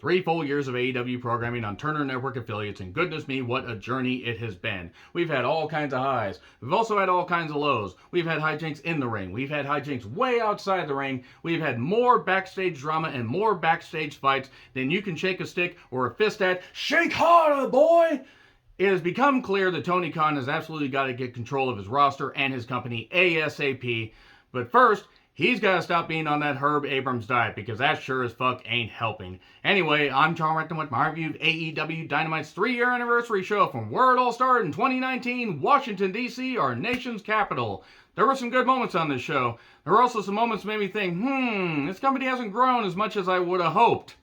3 full years of AEW programming on Turner Network affiliates, and goodness me, what a journey it has been. We've had all kinds of highs. We've also had all kinds of lows. We've had hijinks in the ring. We've had hijinks way outside the ring. We've had more backstage drama and more backstage fights than you can shake a stick or a fist at. Shake harder, boy! It has become clear that Tony Khan has absolutely got to get control of his roster and his company ASAP. But first, he's got to stop being on that Herb Abrams diet, because that sure as fuck ain't helping. Anyway, I'm John Recton with my review of AEW Dynamite's 3-year anniversary show from where it all started in 2019, Washington, D.C., our nation's capital. There were some good moments on this show. There were also some moments that made me think, this company hasn't grown as much as I would have hoped.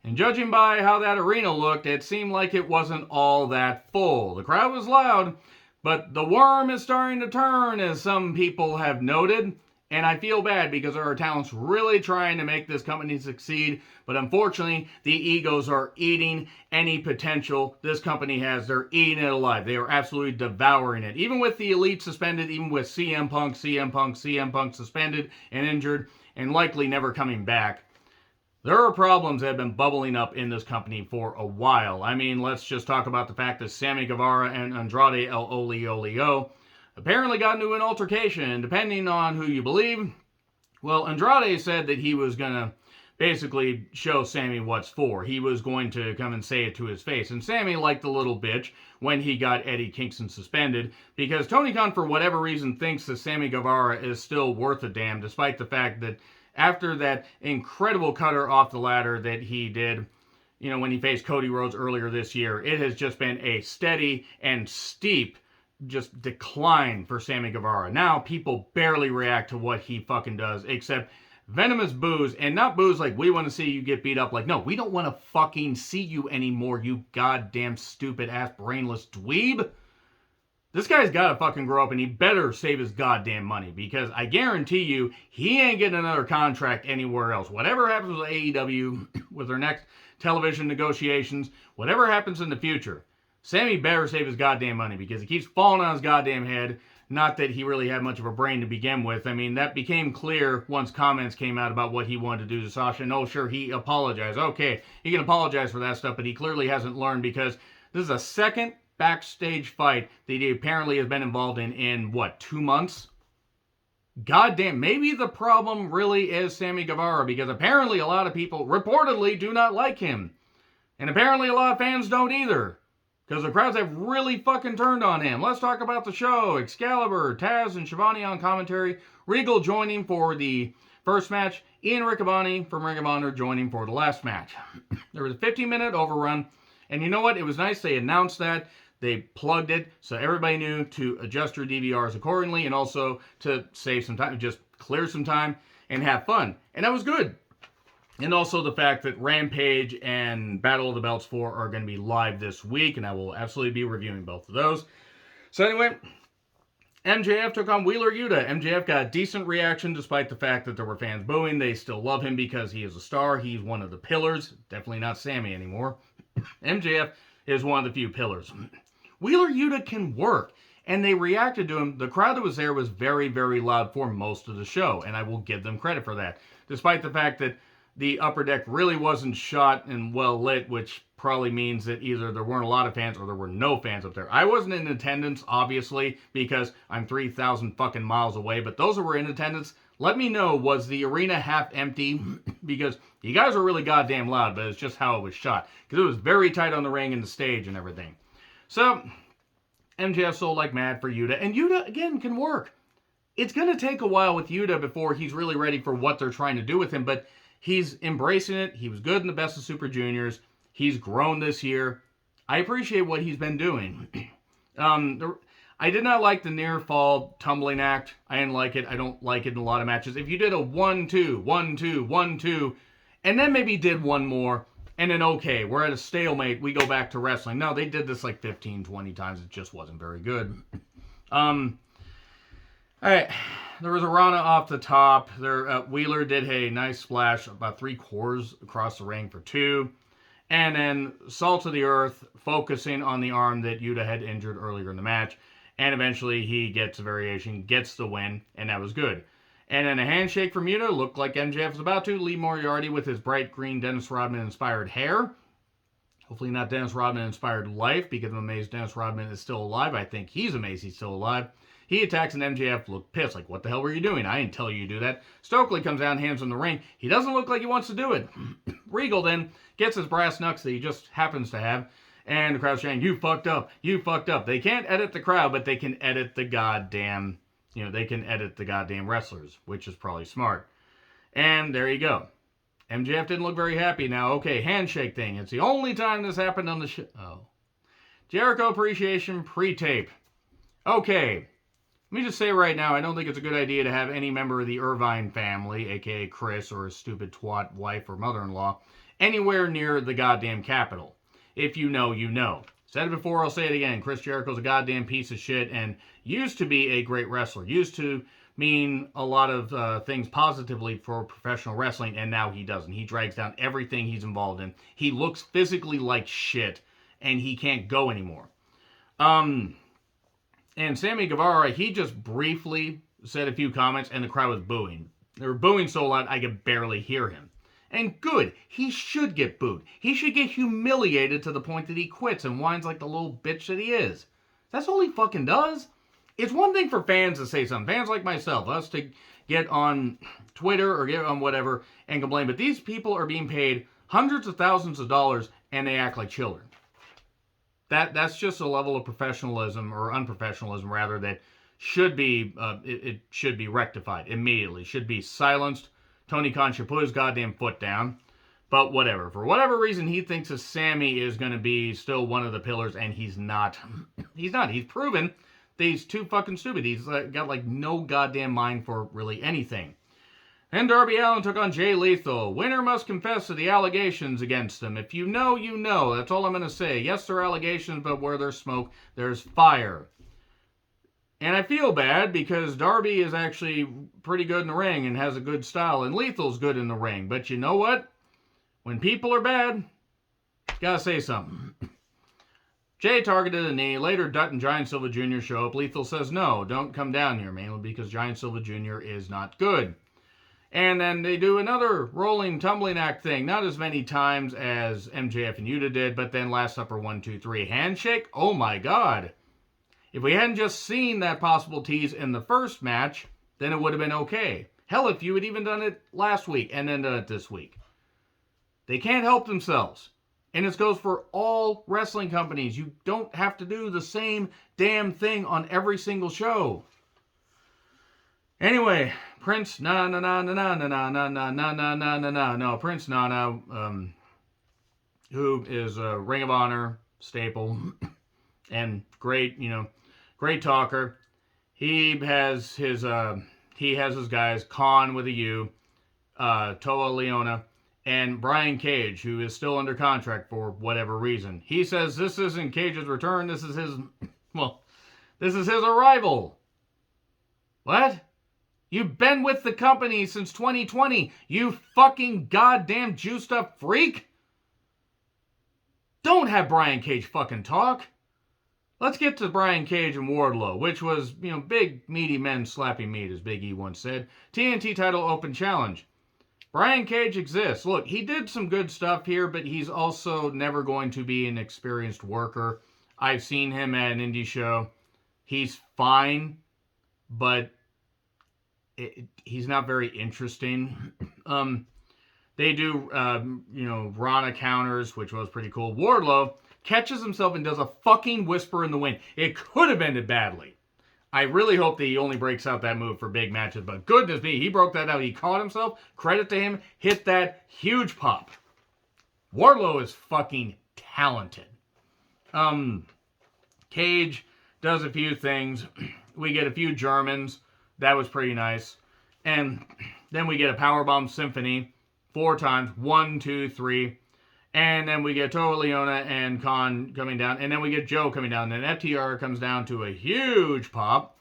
And judging by how that arena looked, it seemed like it wasn't all that full. The crowd was loud, but the worm is starting to turn, as some people have noted. And I feel bad, because there are talents really trying to make this company succeed. But unfortunately, the egos are eating any potential this company has. They're eating it alive. They are absolutely devouring it. Even with the Elite suspended, even with CM Punk suspended and injured, and likely never coming back. There are problems that have been bubbling up in this company for a while. I mean, let's just talk about the fact that Sammy Guevara and Andrade El Olio apparently got into an altercation. Depending on who you believe, well, Andrade said that he was going to basically show Sammy what's for. He was going to come and say it to his face. And Sammy liked the little bitch when he got Eddie Kingston suspended, because Tony Khan, for whatever reason, thinks that Sammy Guevara is still worth a damn, despite the fact that after that incredible cutter off the ladder that he did, when he faced Cody Rhodes earlier this year, it has just been a steady and steep just decline for Sammy Guevara. Now people barely react to what he fucking does, except venomous boos, and not boos like, we want to see you get beat up. Like, no, we don't want to fucking see you anymore, you goddamn stupid ass brainless dweeb. This guy's got to fucking grow up, and he better save his goddamn money, because I guarantee you, he ain't getting another contract anywhere else. Whatever happens with AEW, with their next television negotiations, whatever happens in the future, Sammy better save his goddamn money, because he keeps falling on his goddamn head. Not that he really had much of a brain to begin with. I mean, that became clear once comments came out about what he wanted to do to Sasha. And oh, sure, he apologized. Okay, he can apologize for that stuff, but he clearly hasn't learned, because this is a second backstage fight that he apparently has been involved in what, 2 months? Goddamn, maybe the problem really is Sammy Guevara, because apparently a lot of people reportedly do not like him. And apparently a lot of fans don't either, because the crowds have really fucking turned on him. Let's talk about the show. Excalibur, Taz, and Shivani on commentary. Regal joining for the first match. Ian Riccaboni from Ring of Honor joining for the last match. There was a 15-minute overrun. And you know what? It was nice they announced that. They plugged it so everybody knew to adjust your DVRs accordingly, and also to save some time, just clear some time and have fun. And that was good. And also the fact that Rampage and Battle of the Belts 4 are going to be live this week, and I will absolutely be reviewing both of those. So anyway, MJF took on Wheeler Yuta. MJF got a decent reaction despite the fact that there were fans booing. They still love him because he is a star. He's one of the pillars. Definitely not Sammy anymore. MJF is one of the few pillars. Wheeler Yuta can work, and they reacted to him. The crowd that was there was very, very loud for most of the show, and I will give them credit for that, despite the fact that the upper deck really wasn't shot and well lit, which probably means that either there weren't a lot of fans or there were no fans up there. I wasn't in attendance, obviously, because I'm 3,000 fucking miles away, but those who were in attendance, let me know, was the arena half empty? Because you guys were really goddamn loud, but it's just how it was shot, because it was very tight on the ring and the stage and everything. So, MJF sold like mad for Yuta, and Yuta, again, can work. It's going to take a while with Yuta before he's really ready for what they're trying to do with him, but he's embracing it. He was good in the Best of Super Juniors. He's grown this year. I appreciate what he's been doing. I did not like the near fall tumbling act. I didn't like it. I don't like it in a lot of matches. If you did a 1-2, 1-2, 1-2, and then maybe did one more, and then okay, we're at a stalemate, we go back to wrestling. No, they did this like 15, 20 times. It just wasn't very good. Alright, there was a Rana off the top. Wheeler did a nice splash, about 3/4 across the ring for 2. And then Salt to the Earth, focusing on the arm that Yuta had injured earlier in the match. And eventually he gets a variation, gets the win, and that was good. And then a handshake from Muta looked like MJF was about to. Lee Moriarty with his bright green Dennis Rodman inspired hair. Hopefully not Dennis Rodman inspired life, because I'm amazed Dennis Rodman is still alive. I think he's amazed he's still alive. He attacks and MJF looked pissed, like, what the hell were you doing? I didn't tell you to do that. Stokely comes down, hands in the ring. He doesn't look like he wants to do it. Regal then gets his brass knucks that he just happens to have, and the crowd's saying, you fucked up, you fucked up. They can't edit the crowd, but they can edit the goddamn, they can edit the goddamn wrestlers, which is probably smart. And there you go. MJF didn't look very happy. Now, okay, handshake thing. It's the only time this happened on the show. Oh. Jericho Appreciation pre-tape. Okay. Let me just say right now, I don't think it's a good idea to have any member of the Irvine family, a.k.a. Chris or his stupid twat wife or mother-in-law, anywhere near the goddamn Capitol. If you know, you know. Said it before, I'll say it again. Chris Jericho's a goddamn piece of shit and used to be a great wrestler. Used to mean a lot of things positively for professional wrestling, and now he doesn't. He drags down everything he's involved in. He looks physically like shit, and he can't go anymore. And Sammy Guevara, he just briefly said a few comments, and the crowd was booing. They were booing so loud, I could barely hear him. And good, he should get booed. He should get humiliated to the point that he quits and whines like the little bitch that he is. That's all he fucking does. It's one thing for fans to say something. Fans like myself, us to get on Twitter or get on whatever and complain. But these people are being paid hundreds of thousands of dollars and they act like children. That's just a level of professionalism, or unprofessionalism rather, that should be it should be rectified immediately. Should be silenced. Tony Khan should put his goddamn foot down. But whatever. For whatever reason, he thinks that Sammy is going to be still one of the pillars, and he's not. He's not. He's proven that he's too fucking stupid. He's got like no goddamn mind for really anything. And Darby Allin took on Jay Lethal. Winner must confess to the allegations against him. If you know, you know. That's all I'm going to say. Yes, there are allegations, but where there's smoke, there's fire. And I feel bad because Darby is actually pretty good in the ring and has a good style, and Lethal's good in the ring. But you know what? When people are bad, gotta say something. Jay targeted a knee. Later, Dutt and Giant Silva Jr. show up. Lethal says, no, don't come down here, mainly because Giant Silva Jr. is not good. And then they do another rolling, tumbling act thing. Not as many times as MJF and Yuta did, but then Last Supper 1, 2, 3. Handshake? Oh my god. If we hadn't just seen that possible tease in the first match, then it would have been okay. Hell, if you had even done it last week and then done it this week. They can't help themselves. And this goes for all wrestling companies. You don't have to do the same damn thing on every single show. Anyway, Prince no, Prince Nana, who is a Ring of Honor staple and great, great talker. He has his guys, Khan with a U, Toa Leona, and Brian Cage, who is still under contract for whatever reason. He says this isn't Cage's return, this is his arrival. What? You've been with the company since 2020, you fucking goddamn juiced up freak. Don't have Brian Cage fucking talk. Let's get to Brian Cage and Wardlow, which was, big meaty men slapping meat, as Big E once said. TNT title open challenge. Brian Cage exists. Look, he did some good stuff here, but he's also never going to be an experienced worker. I've seen him at an indie show. He's fine, but he's not very interesting. They do, Rana counters, which was pretty cool. Wardlow catches himself and does a fucking whisper in the wind. It could have ended badly. I really hope that he only breaks out that move for big matches, but goodness me, he broke that out. He caught himself. Credit to him. Hit that huge pop. Wardlow is fucking talented. Cage does a few things. We get a few Germans. That was pretty nice. And then we get a Powerbomb Symphony 4 times. 1, 2, 3. And then we get Toa Leona and Khan coming down. And then we get Joe coming down. And then FTR comes down to a huge pop.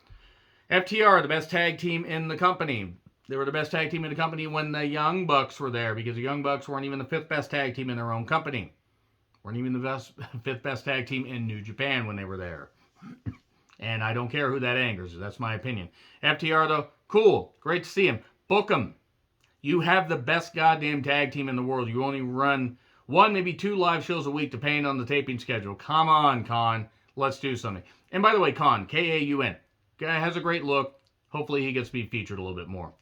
FTR, the best tag team in the company. They were the best tag team in the company when the Young Bucks were there. Because the Young Bucks weren't even the 5th best tag team in their own company. Weren't even the 5th best tag team in New Japan when they were there. And I don't care who that angers. That's my opinion. FTR, though, cool. Great to see him. Book him. You have the best goddamn tag team in the world. You only run 1, maybe 2 live shows a week depending on the taping schedule. Come on, Khan. Let's do something. And by the way, Khan, K-A-U-N. Guy has a great look. Hopefully he gets to be featured a little bit more.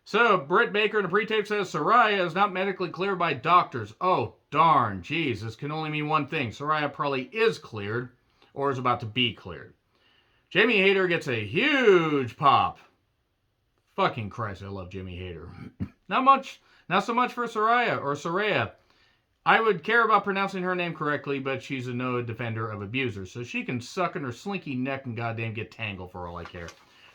So, Britt Baker in a pre-tape says, Saraya is not medically cleared by doctors. Oh, darn. Jeez, this can only mean one thing. Saraya probably is cleared or is about to be cleared. Jamie Hayter gets a huge pop. Fucking Christ, I love Jamie Hayter. Not so much for Saraya. I would care about pronouncing her name correctly, but she's a no defender of abusers, so she can suck in her slinky neck and goddamn get tangled for all I care.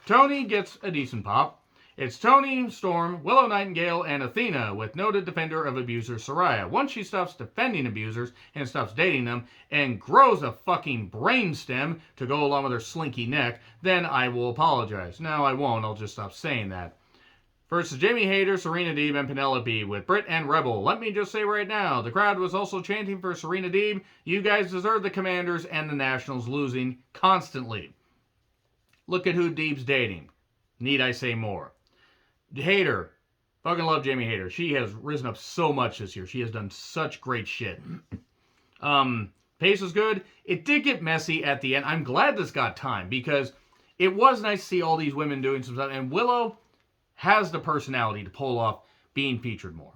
Tony gets a decent pop. It's Tony, Storm, Willow Nightingale, and Athena with noted defender of abusers Saraya. Once she stops defending abusers and stops dating them and grows a fucking brainstem to go along with her slinky neck, then I will apologize. No, I won't. I'll just stop saying that. Versus Jamie Hayter, Serena Deeb, and Penelope with Britt and Rebel. Let me just say right now, the crowd was also chanting for Serena Deeb. You guys deserve the Commanders and the Nationals losing constantly. Look at who Deeb's dating. Need I say more? Hayter. Fucking love Jamie Hayter. She has risen up so much this year. She has done such great shit. Pace is good. It did get messy at the end. I'm glad this got time because it was nice to see all these women doing some stuff. And Willow has the personality to pull off being featured more.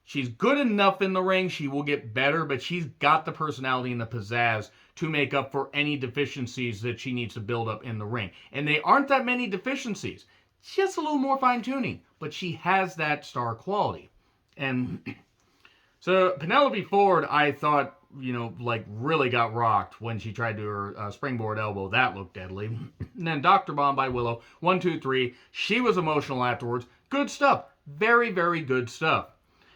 She's good enough in the ring. She will get better, but she's got the personality and the pizzazz to make up for any deficiencies that she needs to build up in the ring. And they aren't that many deficiencies. Just a little more fine-tuning, but she has that star quality. And so Penelope Ford, I thought, really got rocked when she tried to do her springboard elbow. That looked deadly. And then Dr. Bomb by Willow, 1, 2, 3. She was emotional afterwards. Good stuff. Very, very good stuff.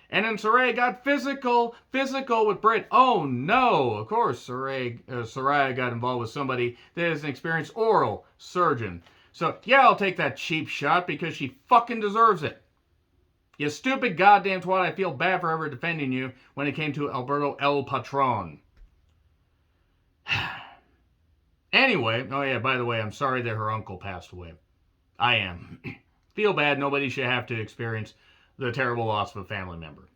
And then Saraya got physical with Britt. Oh no! Of course, Saraya got involved with somebody that is an experienced oral surgeon. So, yeah, I'll take that cheap shot because she fucking deserves it. You stupid goddamn twat, I feel bad for ever defending you when it came to Alberto El Patron. Anyway, oh yeah, by the way, I'm sorry that her uncle passed away. I am. Feel bad, nobody should have to experience the terrible loss of a family member.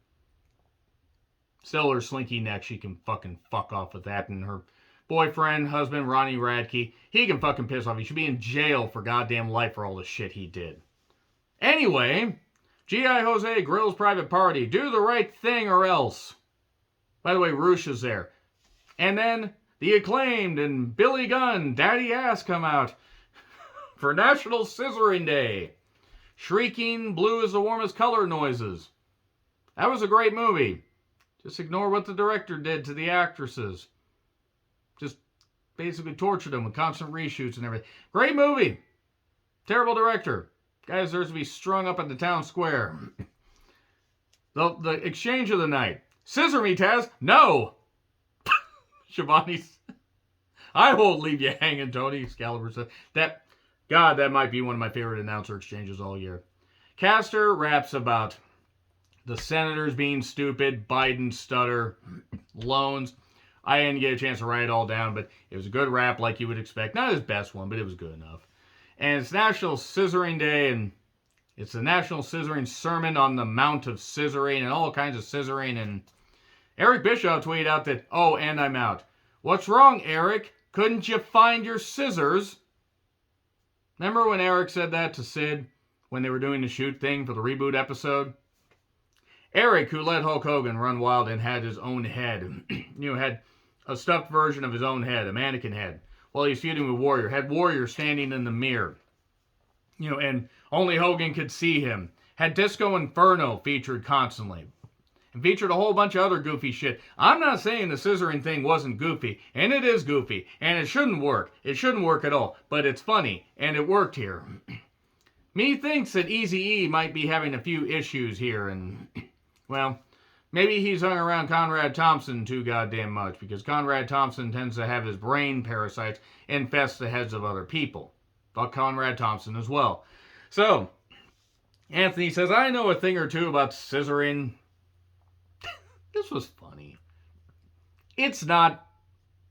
Still her slinky neck, she can fucking fuck off with that, and her boyfriend, husband, Ronnie Radke, he can fucking piss off. He should be in jail for goddamn life for all the shit he did. Anyway, G.I. Jose grills private party. Do the right thing or else. By the way, Roosh is there. And then the Acclaimed and Billy Gunn, Daddy Ass come out for National Scissoring Day. Shrieking, blue is the warmest color noises. That was a great movie. Just ignore what the director did to the actresses. Just basically tortured them with constant reshoots and everything. Great movie. Terrible director. Guy deserves to be strung up at the town square. The exchange of the night. Scissor me, Taz. No. Shivani's. I won't leave you hanging, Tony. Excalibur said. That might be one of my favorite announcer exchanges all year. Caster raps about the senators being stupid, Biden stutter, loans. I didn't get a chance to write it all down, but it was a good rap like you would expect. Not his best one, but it was good enough. And it's National Scissoring Day, and it's the National Scissoring Sermon on the Mount of Scissoring and all kinds of scissoring. And Eric Bischoff tweeted out that, oh, and I'm out. What's wrong, Eric? Couldn't you find your scissors? Remember when Eric said that to Sid when they were doing the shoot thing for the reboot episode? Eric, who let Hulk Hogan run wild and had his own head, had a stuffed version of his own head, a mannequin head, while he's feuding with Warrior, had Warrior standing in the mirror, and only Hogan could see him, had Disco Inferno featured constantly, and featured a whole bunch of other goofy shit. I'm not saying the scissoring thing wasn't goofy, and it is goofy, and it shouldn't work. It shouldn't work at all, but it's funny, and it worked here. Me thinks that Eazy-E might be having a few issues here, and, well, maybe he's hung around Conrad Thompson too goddamn much, because Conrad Thompson tends to have his brain parasites infest the heads of other people. But Conrad Thompson as well. So, Anthony says, I know a thing or two about scissoring. This was funny. It's not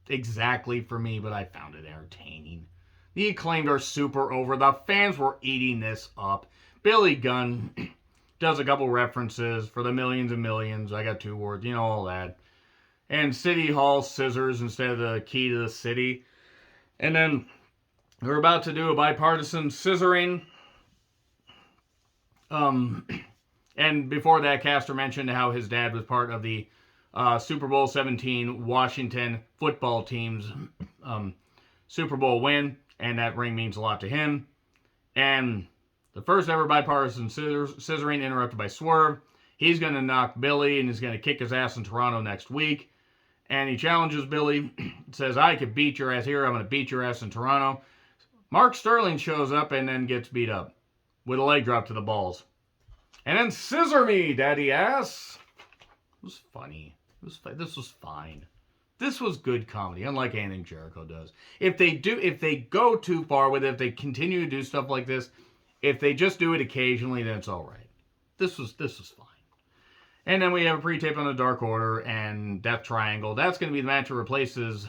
exactly for me, but I found it entertaining. The Acclaimed are super over. The fans were eating this up. Billy Gunn does a couple references for the millions and millions. I got 2 words, all that. And City Hall scissors instead of the key to the city. And then we're about to do a bipartisan scissoring. And before that, Caster mentioned how his dad was part of the Super Bowl 17 Washington football team's Super Bowl win. And that ring means a lot to him. And the first ever bipartisan scissoring interrupted by Swerve. He's going to knock Billy and he's going to kick his ass in Toronto next week. And he challenges Billy, says, I could beat your ass here. I'm going to beat your ass in Toronto. Mark Sterling shows up and then gets beat up with a leg drop to the balls. And then scissor me, daddy ass. It was funny. This was fine. This was good comedy, unlike anything Jericho does. If they go too far with it, if they continue to do stuff like this, if they just do it occasionally, then it's all right. This was fine. And then we have a pre-tape on the Dark Order and Death Triangle. That's going to be the match that replaces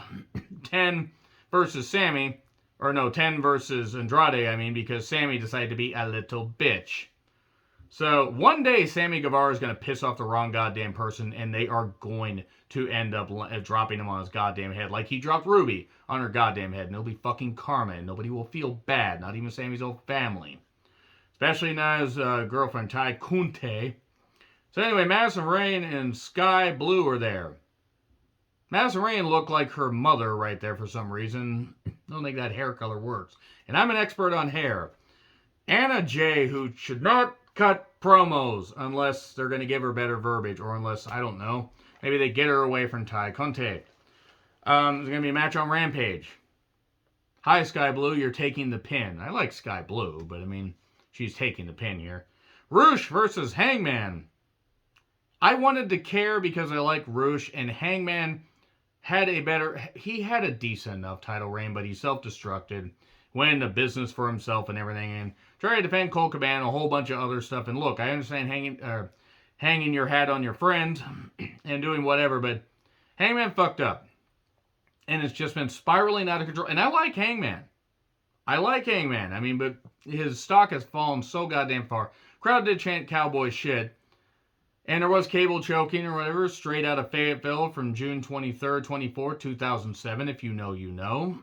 10 versus Sammy. Or no, 10 versus Andrade, because Sammy decided to be a little bitch. So one day Sammy Guevara is going to piss off the wrong goddamn person and they are going to end up dropping him on his goddamn head. Like he dropped Ruby on her goddamn head. And it'll be fucking karma and nobody will feel bad. Not even Sammy's own family. Especially not his girlfriend, Ty Kunte. So anyway, Madison Rayne and Sky Blue are there. Madison Rayne looked like her mother right there for some reason. I don't think that hair color works. And I'm an expert on hair. Anna Jay, who should not cut promos unless they're going to give her better verbiage. Or unless, I don't know, maybe they get her away from Ty Conte. There's going to be a match on Rampage. Hi, Sky Blue, you're taking the pin. I like Sky Blue, but she's taking the pin here. Roosh versus Hangman. I wanted to care because I like Roosh, and Hangman had a decent enough title reign, but he self-destructed, went into business for himself and everything, and tried to defend Colt Cabana, a whole bunch of other stuff. And look, I understand hanging your hat on your friend and doing whatever, but Hangman fucked up. And it's just been spiraling out of control. And I like Hangman. But his stock has fallen so goddamn far. Crowd did chant cowboy shit. And there was cable choking or whatever, straight out of Fayetteville from June 23rd, 24th, 2007. If you know, you know.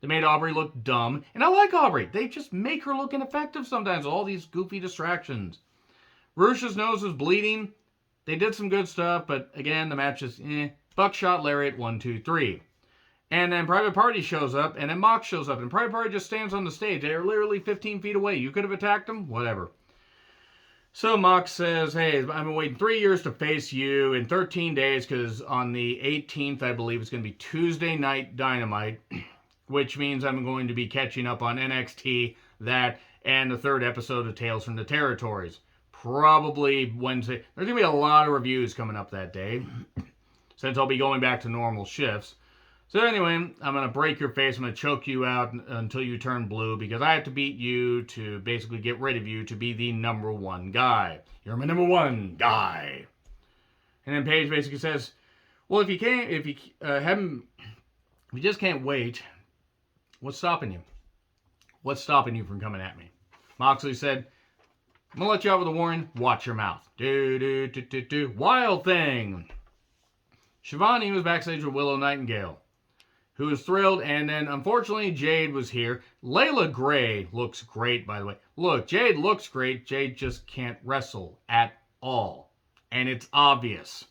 They made Aubrey look dumb. And I like Aubrey. They just make her look ineffective sometimes. All these goofy distractions. Roosh's nose was bleeding. They did some good stuff, but again, the match is Buckshot Lariat 1, 2, 3. And then Private Party shows up, and then Mox shows up, and Private Party just stands on the stage. They're literally 15 feet away. You could have attacked them? Whatever. So Mox says, hey, I've been waiting 3 years to face you in 13 days, because on the 18th, I believe, it's going to be Tuesday Night Dynamite, which means I'm going to be catching up on NXT, that, and the 3rd episode of Tales from the Territories. Probably Wednesday. There's going to be a lot of reviews coming up that day, since I'll be going back to normal shifts. So anyway, I'm going to break your face. I'm going to choke you out until you turn blue because I have to beat you to basically get rid of you to be the number 1 guy. You're my number 1 guy. And then Paige basically says, well, if you just can't wait, what's stopping you? What's stopping you from coming at me? Moxley said, I'm going to let you out with a warning. Watch your mouth. Wild Thing. Shivani was backstage with Willow Nightingale, who was thrilled, and then, unfortunately, Jade was here. Layla Gray looks great, by the way. Look, Jade looks great. Jade just can't wrestle at all, and it's obvious.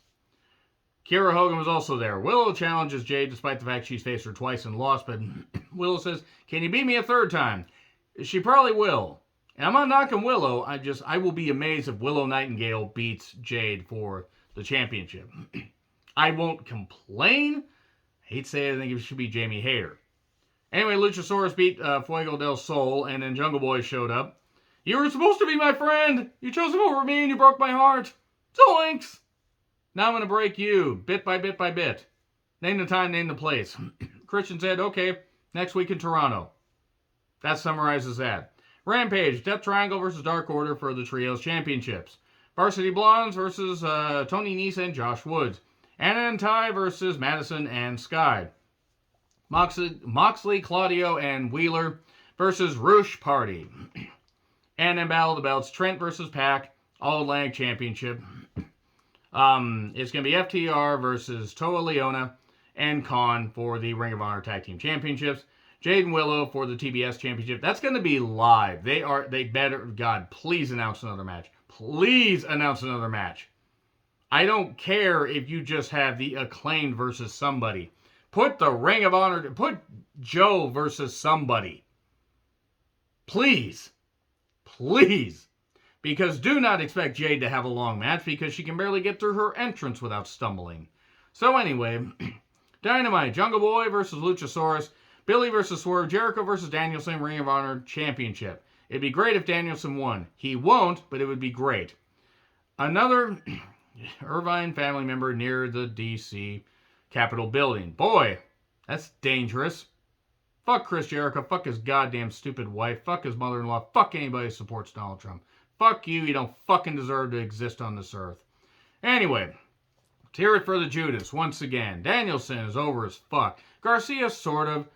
Kiera Hogan was also there. Willow challenges Jade, despite the fact she's faced her twice and lost, but Willow says, can you beat me a 3rd time? She probably will. And I'm not knocking Willow. I will be amazed if Willow Nightingale beats Jade for the championship. I won't complain. I hate to say it, I think it should be Jamie Hayter. Anyway, Luchasaurus beat Fuego del Sol, and then Jungle Boy showed up. You were supposed to be my friend! You chose him over me, and you broke my heart! Zoinks! Now I'm going to break you, bit by bit by bit. Name the time, name the place. Christian said, okay, next week in Toronto. That summarizes that. Rampage, Death Triangle versus Dark Order for the Trios Championships. Varsity Blondes versus Tony Nese and Josh Woods. Anna and Ty versus Madison and Sky. Moxley, Claudio, and Wheeler versus Roosh Party. And in Battle of the Belts, Trent versus Pac, All Atlantic Championship. It's going to be FTR versus Toa Leona and Khan for the Ring of Honor Tag Team Championships. Jade and Willow for the TBS Championship. That's going to be live. They better, God, please announce another match. Please announce another match. I don't care if you just have the Acclaimed versus somebody. Put the Ring of Honor, put Joe versus somebody. Please. Please. Because do not expect Jade to have a long match because she can barely get through her entrance without stumbling. So anyway, Dynamite, Jungle Boy versus Luchasaurus, Billy versus Swerve, Jericho versus Danielson, Ring of Honor Championship. It'd be great if Danielson won. He won't, but it would be great. Another Irvine family member near the DC Capitol building. Boy, that's dangerous. Fuck Chris Jericho. Fuck his goddamn stupid wife. Fuck his mother-in-law. Fuck anybody who supports Donald Trump. Fuck you. You don't fucking deserve to exist on this earth. Anyway, tear it for the Judas once again. Danielson is over as fuck. Garcia, sort of.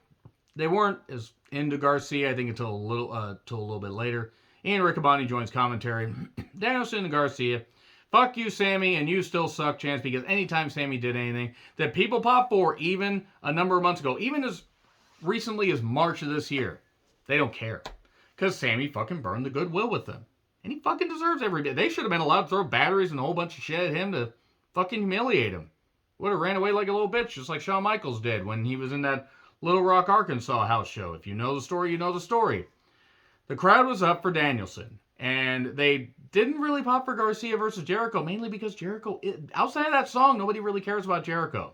They weren't as into Garcia, I think, until a little bit later. Ian Riccaboni joins commentary. Danielson and Garcia. Fuck you, Sammy, and you still suck, Chance, because anytime Sammy did anything that people popped for, even a number of months ago, even as recently as March of this year, they don't care. Because Sammy fucking burned the goodwill with them. And he fucking deserves every bit. They should have been allowed to throw batteries and a whole bunch of shit at him to fucking humiliate him. Would have ran away like a little bitch, just like Shawn Michaels did when he was in that Little Rock, Arkansas house show. If you know the story, you know the story. The crowd was up for Danielson. And they didn't really pop for Garcia versus Jericho, mainly because Jericho, outside of that song, nobody really cares about Jericho.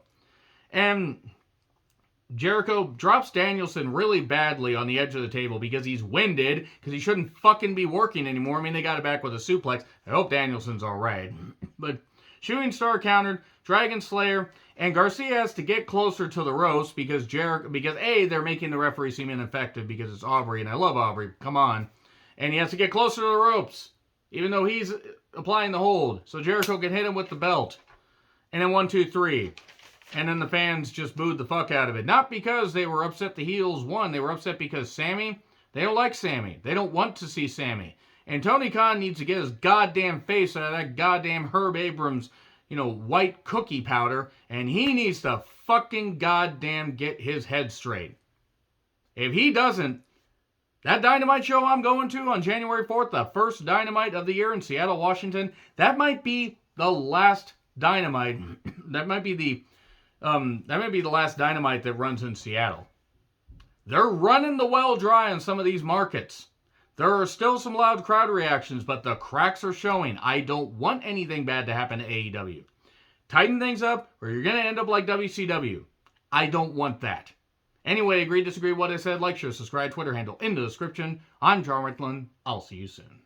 And Jericho drops Danielson really badly on the edge of the table because he's winded, because he shouldn't fucking be working anymore. I mean, they got it back with a suplex. I hope Danielson's alright. But Shooting Star countered, Dragon Slayer, and Garcia has to get closer to the ropes because A, they're making the referee seem ineffective because it's Aubrey, and I love Aubrey. Come on. And he has to get closer to the ropes, even though he's applying the hold. So Jericho can hit him with the belt. And then 1, 2, 3. And then the fans just booed the fuck out of it. Not because they were upset the heels won. They were upset because Sammy, they don't like Sammy. They don't want to see Sammy. And Tony Khan needs to get his goddamn face out of that goddamn Herb Abrams, white cookie powder. And he needs to fucking goddamn get his head straight. If he doesn't, that Dynamite show I'm going to on January 4th, the first Dynamite of the year in Seattle, Washington, that might be the last Dynamite. That might be the last Dynamite that runs in Seattle. They're running the well dry on some of these markets. There are still some loud crowd reactions, but the cracks are showing. I don't want anything bad to happen to AEW. Tighten things up, or you're going to end up like WCW. I don't want that. Anyway, agree, disagree with what I said, like, share, subscribe, Twitter handle in the description. I'm John Rickland. I'll see you soon.